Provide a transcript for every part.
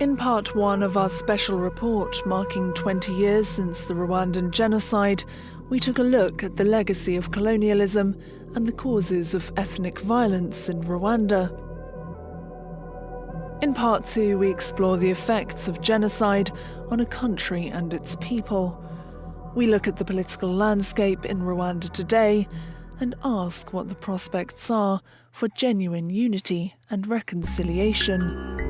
In part one of our special report marking 20 years since the Rwandan genocide, we took a look at the legacy of colonialism and the causes of ethnic violence in Rwanda. In part two, we explore the effects of genocide on a country and its people. We look at the political landscape in Rwanda today and ask what the prospects are for genuine unity and reconciliation.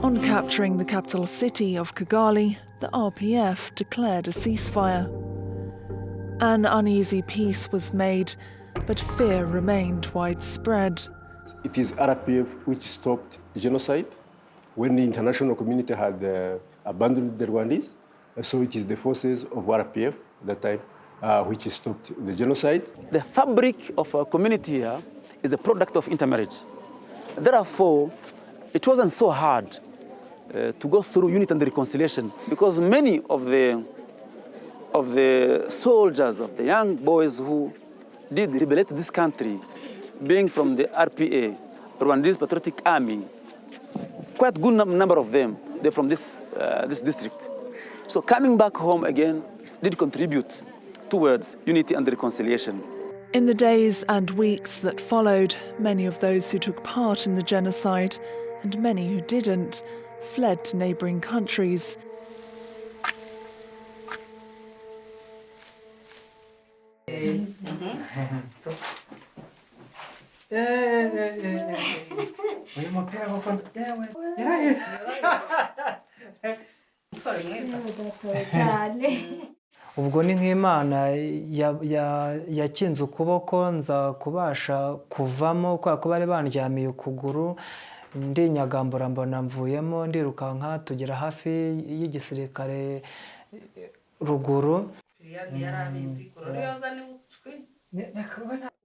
On capturing the capital city of Kigali, the RPF declared a ceasefire. An uneasy peace was made, but fear remained widespread. It is RPF which stopped genocide when the international community had abandoned the Rwandese. So it is the forces of RPF at that time which stopped the genocide. The fabric of our community here is a product of intermarriage. Therefore, it wasn't so hard to go through unity and reconciliation, because many of the soldiers, of the young boys who did liberate this country, being from the RPA, Rwandese Patriotic Army, quite good number of them, they're from this district. So coming back home again did contribute towards unity and reconciliation. In the days and weeks that followed, many of those who took part in the genocide, and many who didn't, fled to neighbouring countries. ubwo ni nk'Imana yakinze ukuboko nza kubasha kuvamo kubera ko bari bandyamiye ukuguru, ndinyagambura mbona mvuyemo ndirukanka tugera hafi y'igisirikare ruguru.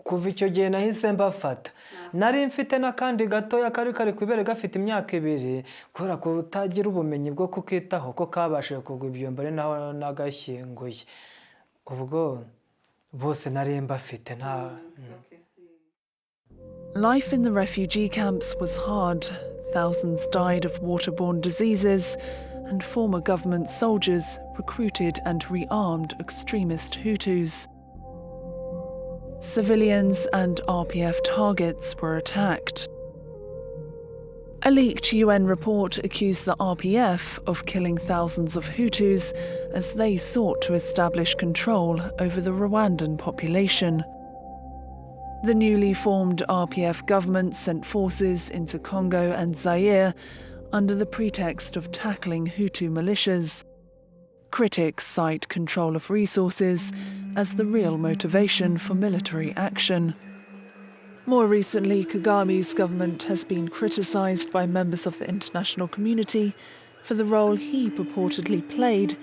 Kuva icyo gihe nahise mbafata. Nari mfite n'akandi gatoya kari kwibere gafite imyaka 2 kubera ko utagira ubumenyi bwo kukitaho ko kabashije kugwa ibyombo ari naho nagashyinguye. Ubwo bose nari mbafite nta. Life in the refugee camps was hard. Thousands died of waterborne diseases, and former government soldiers recruited and rearmed extremist Hutus. Civilians and RPF targets were attacked. A leaked UN report accused the RPF of killing thousands of Hutus as they sought to establish control over the Rwandan population. The newly formed RPF government sent forces into Congo and Zaire under the pretext of tackling Hutu militias. Critics cite control of resources as the real motivation for military action. More recently, Kagame's government has been criticised by members of the international community for the role he purportedly played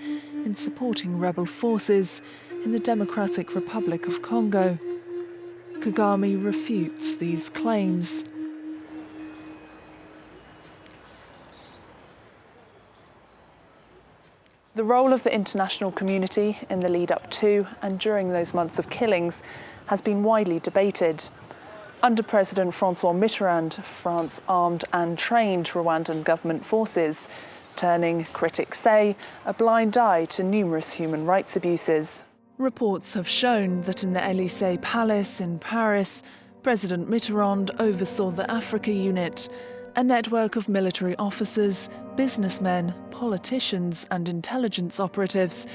in supporting rebel forces in the Democratic Republic of Congo. Kagame refutes these claims. The role of the international community in the lead-up to and during those months of killings has been widely debated. Under President François Mitterrand, France armed and trained Rwandan government forces, turning, critics say, a blind eye to numerous human rights abuses. Reports have shown that in the Élysée Palace in Paris, President Mitterrand oversaw the Africa Unit, a network of military officers, businessmen, politicians and intelligence operatives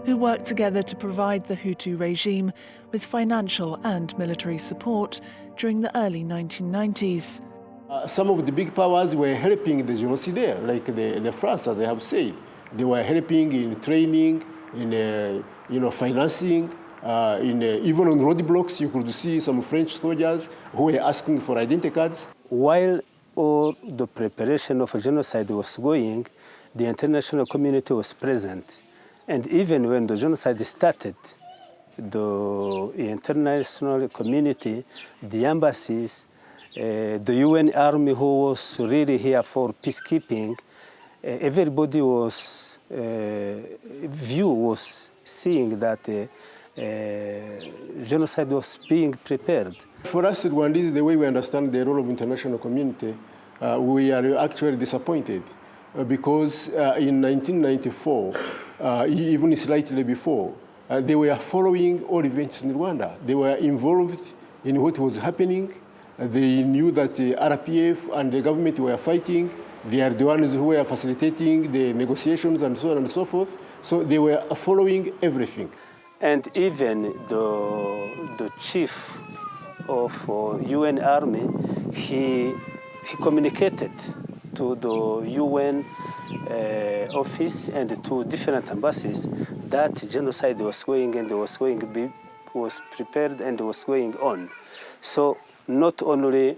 who worked together to provide the Hutu regime with financial and military support during the early 1990s. Some of the big powers were helping the genocide, like the France, as I have said. They were helping in training, in financing, even on roadblocks. You could see some French soldiers who were asking for identity cards. While all the preparation of a genocide was going, the international community was present. And even when the genocide started, the international community, the embassies, the UN army who was really here for peacekeeping, everybody was seeing that genocide was being prepared. For us, Rwandese, the way we understand the role of international community, we are actually disappointed because in 1994, even slightly before, they were following all events in Rwanda. They were involved in what was happening. They knew that the RPF and the government were fighting. They are the ones who were facilitating the negotiations and so on and so forth. So they were following everything. And even the chief of UN army, he communicated to the UN office and to different embassies that genocide was going and was prepared and was going on. So not only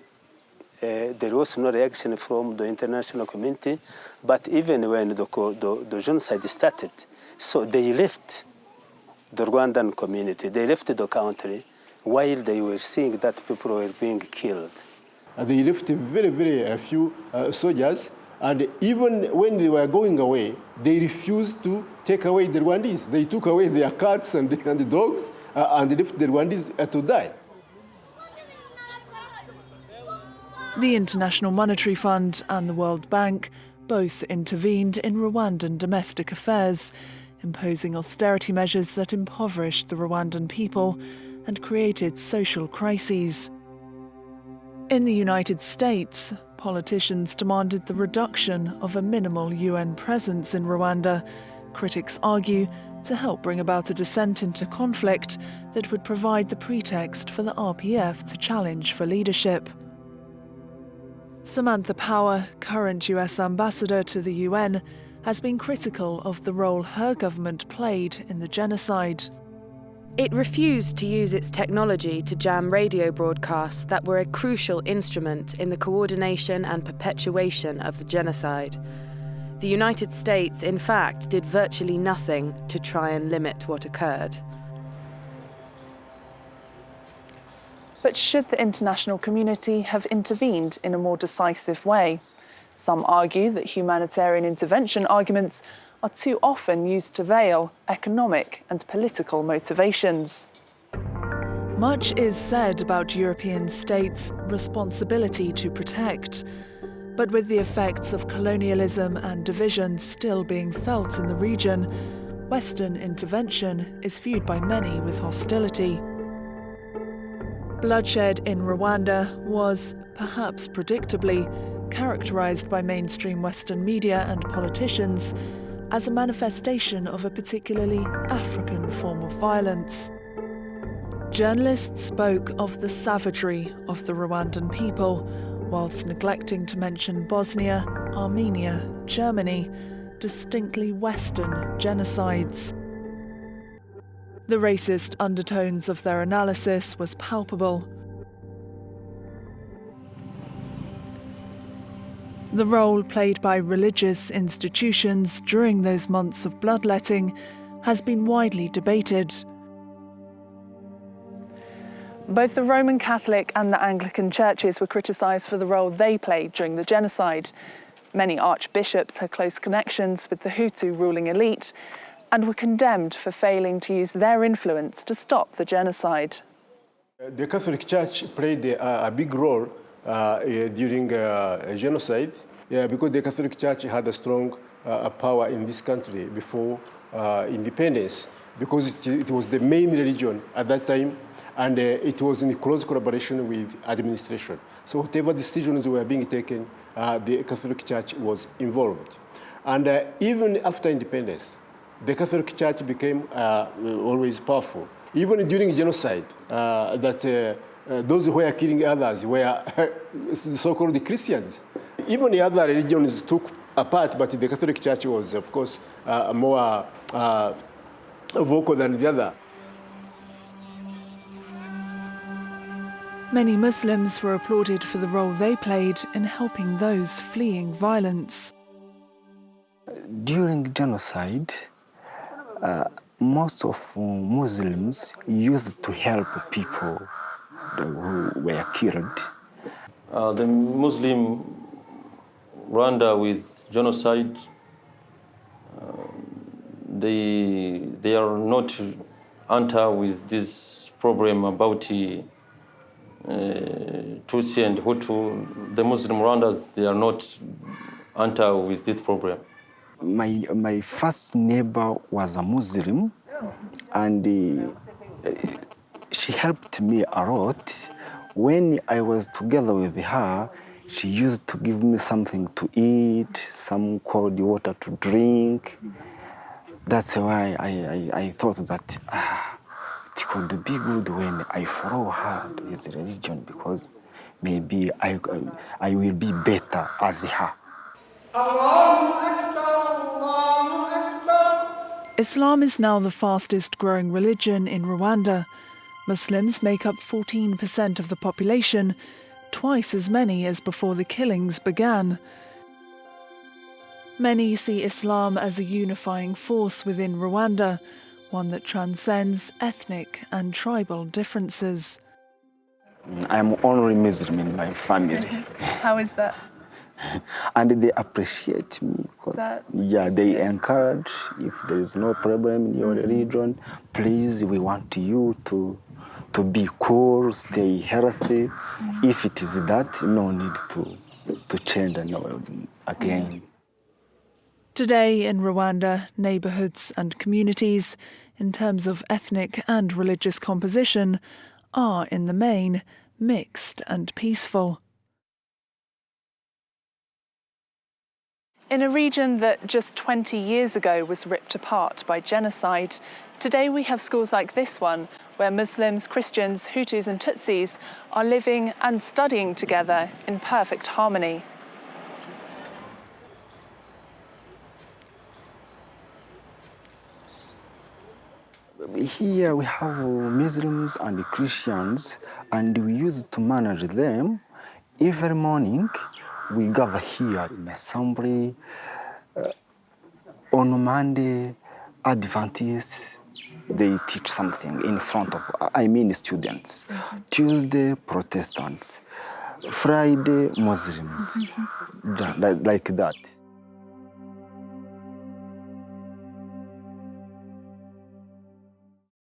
there was no reaction from the international community, but even when the genocide started, so they left the Rwandan community, they left the country while they were seeing that people were being killed. They left very few soldiers, and even when they were going away, they refused to take away the Rwandese. They took away their cats and the dogs and left the Rwandese to die. The International Monetary Fund and the World Bank both intervened in Rwandan domestic affairs, imposing austerity measures that impoverished the Rwandan people and created social crises. In the United States, politicians demanded the reduction of a minimal UN presence in Rwanda, critics argue, to help bring about a descent into conflict that would provide the pretext for the RPF to challenge for leadership. Samantha Power, current US ambassador to the UN, has been critical of the role her government played in the genocide. It refused to use its technology to jam radio broadcasts that were a crucial instrument in the coordination and perpetuation of the genocide. The United States, in fact, did virtually nothing to try and limit what occurred. But should the international community have intervened in a more decisive way? Some argue that humanitarian intervention arguments are too often used to veil economic and political motivations. Much is said about European states' responsibility to protect, but with the effects of colonialism and division still being felt in the region, Western intervention is viewed by many with hostility. Bloodshed in Rwanda was, perhaps predictably, characterized by mainstream Western media and politicians as a manifestation of a particularly African form of violence. Journalists spoke of the savagery of the Rwandan people, whilst neglecting to mention Bosnia, Armenia, Germany, distinctly Western genocides. The racist undertones of their analysis was palpable. The role played by religious institutions during those months of bloodletting has been widely debated. Both the Roman Catholic and the Anglican churches were criticised for the role they played during the genocide. Many archbishops had close connections with the Hutu ruling elite and were condemned for failing to use their influence to stop the genocide. The Catholic Church played a big role during genocide, because the Catholic Church had a strong power in this country before independence, because it was the main religion at that time, and it was in close collaboration with administration. So whatever decisions were being taken, the Catholic Church was involved. And even after independence, the Catholic Church became always powerful. Even during genocide, those who were killing others were so-called Christians. Even the other religions took a part, but the Catholic Church was, of course, more vocal than the other. Many Muslims were applauded for the role they played in helping those fleeing violence. During genocide, most of Muslims used to help people who were killed. The Muslim Rwanda with genocide, they are not enter with this problem about Tutsi and Hutu. The Muslim Rwandans, they are not enter with this problem. My first neighbor was a Muslim, and she helped me a lot. When I was together with her, she used to give me something to eat, some cold water to drink. That's why I thought that it could be good when I follow her, his religion, because maybe I will be better as her. Islam is now the fastest growing religion in Rwanda. Muslims make up 14% of the population, twice as many as before the killings began. Many see Islam as a unifying force within Rwanda, one that transcends ethnic and tribal differences. I'm only Muslim in my family. How is that? And they appreciate me because they encourage, if there is no problem in your religion, please, we want you to be cool, stay healthy. If it is that, no need to change again. Today in Rwanda, neighbourhoods and communities, in terms of ethnic and religious composition, are in the main mixed and peaceful. In a region that just 20 years ago was ripped apart by genocide, today we have schools like this one, where Muslims, Christians, Hutus and Tutsis are living and studying together in perfect harmony. Here we have Muslims and Christians, and we used to manage them. Every morning we gather here in assembly. On Monday, Adventists, they teach something in front of, students. Tuesday, Protestants. Friday, Muslims. Like that.